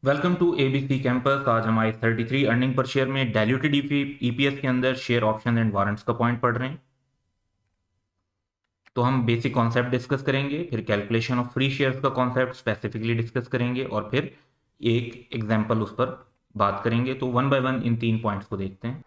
Welcome to ABC campus. आज हम आई 33 earning per share में डाइल्यूटेड ईपीएस के अंदर शेयर ऑप्शन एंड वारंट्स का पॉइंट पढ़ रहे हैं। तो हम बेसिक कॉन्सेप्ट डिस्कस करेंगे, फिर कैलकुलेशन ऑफ फ्री शेयर्स का कॉन्सेप्ट स्पेसिफिकली डिस्कस करेंगे और फिर एक एग्जांपल उस पर बात करेंगे। तो one by one in 3 points को देखते हैं।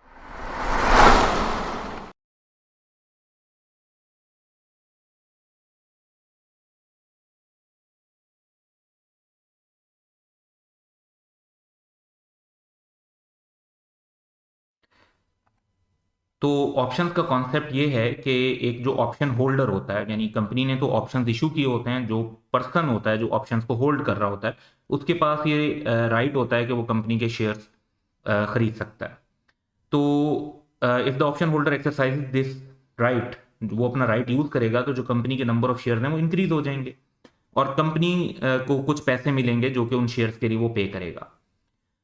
तो ऑप्शंस का कॉन्सेप्ट ये है कि एक जो ऑप्शन होल्डर होता है, यानी कंपनी ने तो ऑप्शंस इशू किए होते हैं, जो पर्सन होता है जो ऑप्शंस को होल्ड कर रहा होता है उसके पास ये राइट होता है कि वो कंपनी के शेयर्स खरीद सकता है। तो if the option holder exercise this right, वो अपना राइट यूज करेगा तो जो कंपनी के नंबर ऑफ शेयर हैं वो इंक्रीज हो जाएंगे और कंपनी को कुछ पैसे मिलेंगे जो कि उन शेयर्स के लिए वो पे करेगा।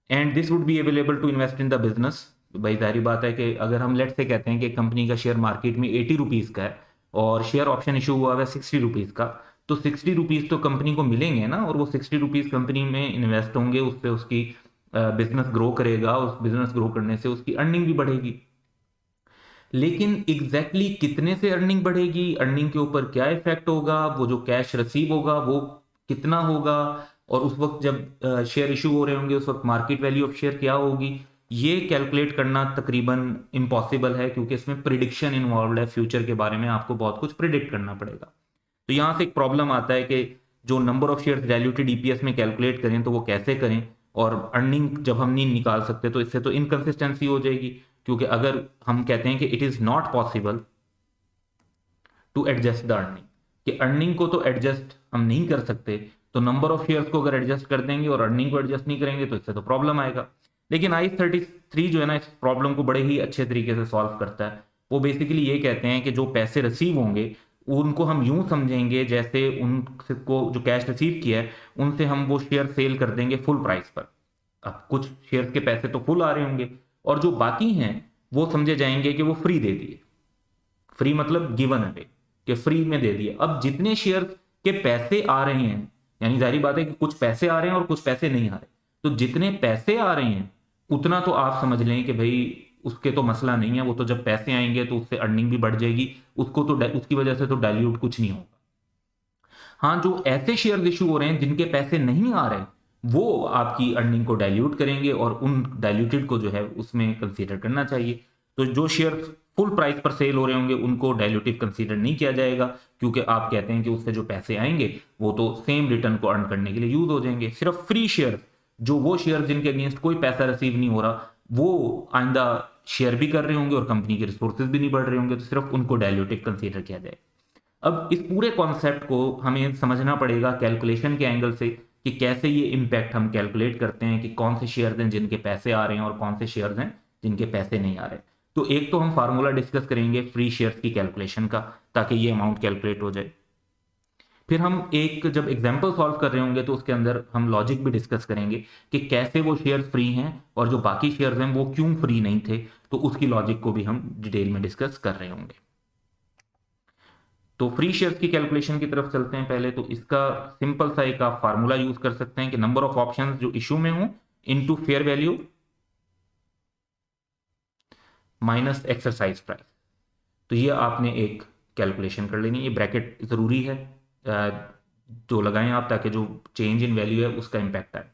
And this would be available to invest in the business. भाई जाहिर बात है कि अगर हम लेट से कहते हैं कि कंपनी का शेयर मार्केट में 80 रुपीज़ का है और शेयर ऑप्शन इशू हुआ है 60 रुपीज़ का, तो 60 रुपीज़ तो कंपनी को मिलेंगे ना, और वो 60 रुपीज़ कंपनी में इन्वेस्ट होंगे, उससे उसकी बिजनेस ग्रो करेगा, उस बिजनेस ग्रो करने से उसकी अर्निंग भी बढ़ेगी। लेकिन एग्जैक्टली कितने से अर्निंग बढ़ेगी, अर्निंग के ऊपर क्या इफेक्ट होगा, वो जो कैश रिसीव होगा वो कितना होगा, और उस वक्त जब शेयर इशू हो रहे होंगे उस वक्त मार्केट वैल्यू ऑफ शेयर क्या होगी, ये कैलकुलेट करना तकरीबन इम्पॉसिबल है क्योंकि इसमें प्रिडिक्शन इन्वॉल्व है। फ्यूचर के बारे में आपको बहुत कुछ प्रिडिक्ट करना पड़ेगा। तो यहाँ से एक प्रॉब्लम आता है कि जो number of shares diluted EPS में कैलकुलेट करें तो वो कैसे करें, और अर्निंग जब हम नहीं निकाल सकते तो इससे तो इनकंसिस्टेंसी हो जाएगी। क्योंकि अगर हम कहते हैं कि it is not possible to adjust the earning, कि अर्निंग को तो एडजस्ट हम नहीं कर सकते, तो नंबर ऑफ शेयर्स को अगर एडजस्ट कर देंगे और अर्निंग को एडजस्ट नहीं करेंगे तो इससे तो प्रॉब्लम आएगा। लेकिन आई 33 जो है ना इस प्रॉब्लम को बड़े ही अच्छे तरीके से सॉल्व करता है। वो बेसिकली ये कहते हैं कि जो पैसे रिसीव होंगे उनको हम यूं समझेंगे जैसे उनको जो कैश रिसीव किया है उनसे हम वो शेयर सेल कर देंगे फुल प्राइस पर। अब कुछ शेयर के पैसे तो फुल आ रहे होंगे और जो बाकी हैं वो समझे जाएंगे कि वो फ्री दे दिए। फ्री मतलब गिवन अवे, कि फ्री में दे दिए। अब जितने शेयर के पैसे आ रहे हैं, यानी जाहिर बात है कि कुछ पैसे आ रहे हैं और कुछ पैसे नहीं आ रहे, तो जितने पैसे आ रहे हैं उतना तो आप समझ लें कि भाई उसके तो मसला नहीं है, वो तो जब पैसे आएंगे तो उससे अर्निंग भी बढ़ जाएगी, उसको तो उसकी वजह से तो डाइल्यूट कुछ नहीं होगा। हाँ, जो ऐसे शेयर इशू हो रहे हैं जिनके पैसे नहीं आ रहे वो आपकी अर्निंग को डाइल्यूट करेंगे और उन डाइल्यूटेड को जो है उसमें कंसीडर करना चाहिए। तो जो शेयर फुल प्राइस पर सेल हो रहे होंगे उनको डाइल्यूटिव कंसीडर नहीं किया जाएगा, क्योंकि आप कहते हैं कि उससे जो पैसे आएंगे वो तो सेम रिटर्न को अर्न करने के लिए यूज हो जाएंगे। सिर्फ फ्री शेयर, जो वो शेयर जिनके अगेंस्ट कोई पैसा रिसीव नहीं हो रहा, वो आइंदा शेयर भी कर रहे होंगे और कंपनी के रिसोर्सेज भी नहीं बढ़ रहे होंगे, तो सिर्फ उनको डाइल्यूटिव कंसीडर किया जाए। अब इस पूरे कॉन्सेप्ट को हमें समझना पड़ेगा कैलकुलेशन के एंगल से, कि कैसे ये इम्पैक्ट हम कैलकुलेट करते हैं कि कौन से शेयर्स हैं जिनके पैसे आ रहे हैं और कौन से शेयर्स हैं जिनके पैसे नहीं आ रहे। तो एक तो हम फार्मूला डिस्कस करेंगे फ्री शेयर्स की कैलकुलेशन का, ताकि ये अमाउंट कैलकुलेट हो जाए। फिर हम एक जब एग्जाम्पल सॉल्व कर रहे होंगे तो उसके अंदर हम लॉजिक भी डिस्कस करेंगे कि कैसे वो शेयर फ्री हैं और जो बाकी शेयर्स हैं वो क्यों फ्री नहीं थे, तो उसकी लॉजिक को भी हम डिटेल में डिस्कस कर रहे होंगे। तो फ्री शेयर्स की कैलकुलेशन की तरफ चलते हैं। पहले तो इसका सिंपल सा एक आप फार्मूला यूज कर सकते हैं कि नंबर ऑफ ऑप्शंस जो इशू में हो into fair value minus exercise price. तो ये आपने एक कैलकुलेशन कर लेनी है, ये ब्रैकेट जरूरी है जो लगाएं आप, ताकि जो चेंज इन वैल्यू है उसका इंपैक्ट आए।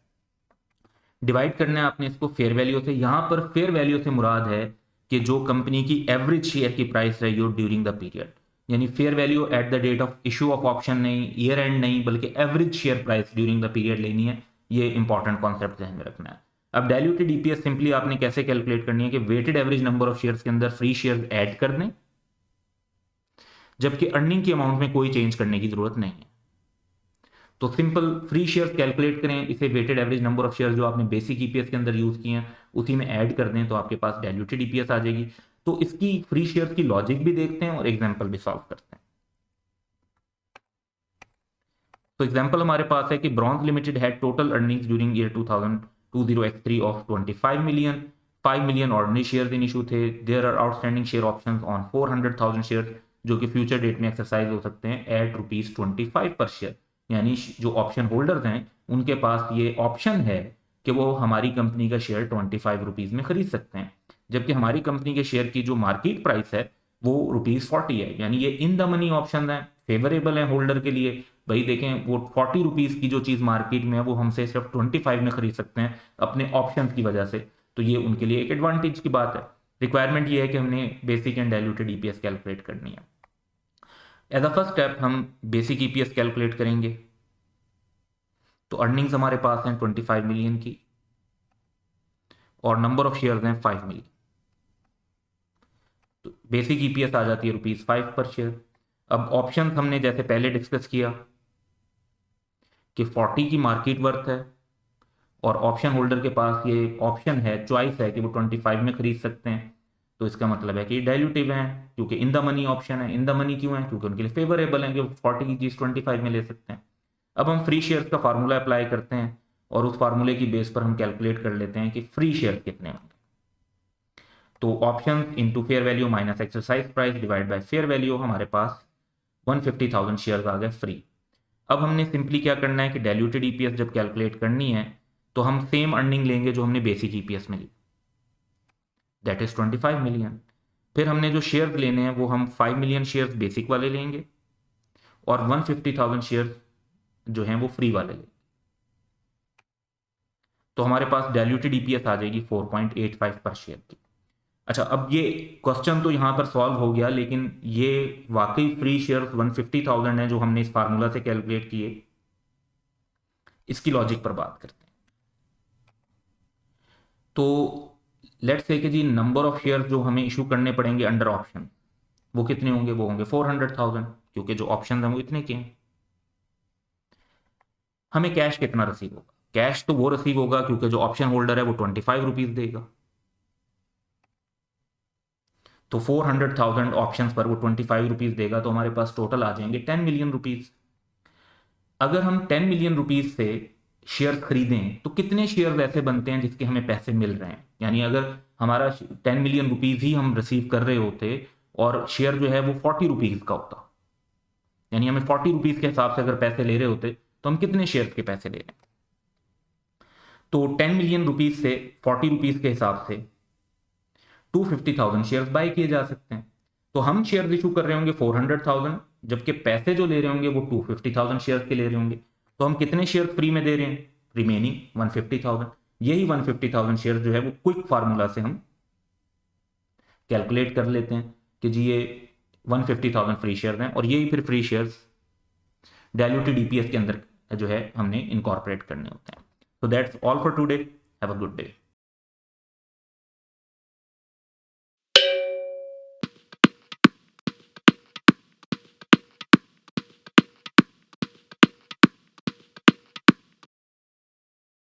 डिवाइड करना है आपने इसको फेयर वैल्यू से। यहां पर फेयर वैल्यू से मुराद है कि जो कंपनी की एवरेज शेयर की प्राइस रही हो ड्यूरिंग द पीरियड, यानी fair value at the date of issue of option नहीं, ईयर एंड नहीं, बल्कि average share price during the period लेनी है। ये इंपॉर्टेंट कॉन्सेप्ट ध्यान में रखना है। अब डाइल्यूटेड ईपीएस सिंपली आपने कैसे कैलकुलेट करनी है कि weighted average number of shares के अंदर फ्री शेयर ऐड कर दें, जबकि अर्निंग की अमाउंट में कोई चेंज करने की जरूरत नहीं है। तो सिंपल फ्री शेयर्स कैलकुलेट करें, इसे weighted average number of shares जो आपने बेसिक ईपीएस के अंदर यूज किए हैं उसी में ऐड कर दें तो आपके पास डाइल्यूटेड ईपीएस आ जाएगी। तो इसकी फ्री शेयर्स की लॉजिक भी देखते हैं और एग्जांपल भी सॉल्व करते हैं। तो एग्जांपल हमारे पास है कि bronze limited had total earnings during year 2020x3 of 25 million. 5 million ordinary shares in issue थे। There are outstanding share options on 400,000 shares जो कि फ्यूचर डेट में एक्सरसाइज हो सकते हैं एट रुपीज 25 पर शेयर। यानी जो ऑप्शन होल्डर्स हैं उनके पास ये ऑप्शन है कि वो हमारी कंपनी का शेयर 25 रुपीज़ में खरीद सकते हैं, जबकि हमारी कंपनी के शेयर की जो मार्केट प्राइस है वो ₹40 है। यानी ये इन द मनी ऑप्शन है, फेवरेबल है होल्डर के लिए। भाई देखें, वो 40 रुपीज़ की जो चीज़ मार्केट में है वो हमसे सिर्फ 25 में खरीद सकते हैं अपने ऑप्शन की वजह से, तो ये उनके लिए एक एडवांटेज की बात है। रिक्वायरमेंट ये है कि हमने basic and diluted EPS calculate करनी है। एज अ फर्स्ट स्टेप हम बेसिक ईपीएस कैलकुलेट करेंगे। तो अर्निंग्स हमारे पास हैं 25 मिलियन की और नंबर ऑफ शेयर्स हैं 5 मिलियन। तो बेसिक ईपीएस आ जाती है ₹5 पर शेयर। अब ऑप्शन हमने जैसे पहले डिस्कस किया कि 40 की मार्केट वर्थ है और ऑप्शन होल्डर के पास ये ऑप्शन है, चॉइस है कि वो 25 में खरीद सकते हैं, तो इसका मतलब है कि डाइल्यूटिव है क्योंकि इन द मनी ऑप्शन है। इन द मनी क्यों है? क्योंकि उनके लिए फेवरेबल है कि 40 की चीज़ 25 में ले सकते हैं। अब हम फ्री शेयर्स का फार्मूला अप्लाई करते हैं और उस फार्मूले की बेस पर हम कैलकुलेट कर लेते हैं कि फ्री शेयर कितने होंगे। तो option into fair value minus exercise price divide by fair value, हमारे पास 150,000 शेयर्स आ गए फ्री। अब हमने सिंपली क्या करना है कि डाइल्यूटेड ईपीएस जब कैलकुलेट करनी है तो हम सेम अर्निंग लेंगे जो हमने बेसिक ईपीएस में ली, दैट इज 25 मिलियन। फिर हमने जो शेयर्स लेने हैं वो हम 5 मिलियन शेयर्स बेसिक वाले लेंगे और 150,000 शेयर्स जो हैं वो फ्री वाले लेंगे। तो हमारे पास डाइल्यूटेड ईपीएस आ जाएगी 4.85 पर शेयर की। अच्छा, अब ये क्वेश्चन तो यहाँ पर सॉल्व हो गया, लेकिन ये वाकई फ्री शेयर्स 150,000 है जो हमने इस फार्मूला से कैलकुलेट किए, इसकी लॉजिक पर बात करते हैं। तो लेट्स से कि जी नंबर ऑफ शेयर जो हमें इशू करने पड़ेंगे अंडर ऑप्शन वो कितने होंगे? वो होंगे 400,000, क्योंकि जो ऑप्शन हैं वो इतने के हैं। हमें कैश कितना रिसीव होगा? कैश तो वो रिसीव होगा क्योंकि जो ऑप्शन होल्डर है वो 25 रुपीज देगा, तो 400,000 ऑप्शन पर वो 25 रुपीज देगा, तो हमारे पास टोटल आ जाएंगे 10 मिलियन रुपीज। अगर हम 10 मिलियन रुपीज से शेयर खरीदें तो कितने शेयर ऐसे बनते हैं जिसके हमें पैसे मिल रहे हैं? यानी अगर हमारा 10 मिलियन रुपीज ही हम रिसीव कर रहे होते और शेयर जो है वो 40 रुपीज का होता, यानी हमें 40 रुपीज के हिसाब से अगर पैसे ले रहे होते तो हम कितने शेयर के पैसे ले रहे हैं? तो 10 मिलियन रुपीज से 40 रुपीज के हिसाब से 250,000 शेयर्स बाय किए जा सकते हैं। तो हम शेयर इशू कर रहे होंगे 400,000, जबकि पैसे जो ले रहे होंगे वो 250,000 शेयर के ले रहे होंगे। तो हम कितने शेयर फ्री में दे रहे हैं? रिमेनिंग 150,000। यही 150,000 शेयर जो है वो क्विक फार्मूला से हम कैलकुलेट कर लेते हैं कि जी ये 150,000 फ्री शेयर हैं और यही फिर फ्री शेयर्स डाइल्यूटेड ईपीएस के अंदर जो है हमने इनकॉर्पोरेट करने होते हैं। So that's all for today. Have a good day.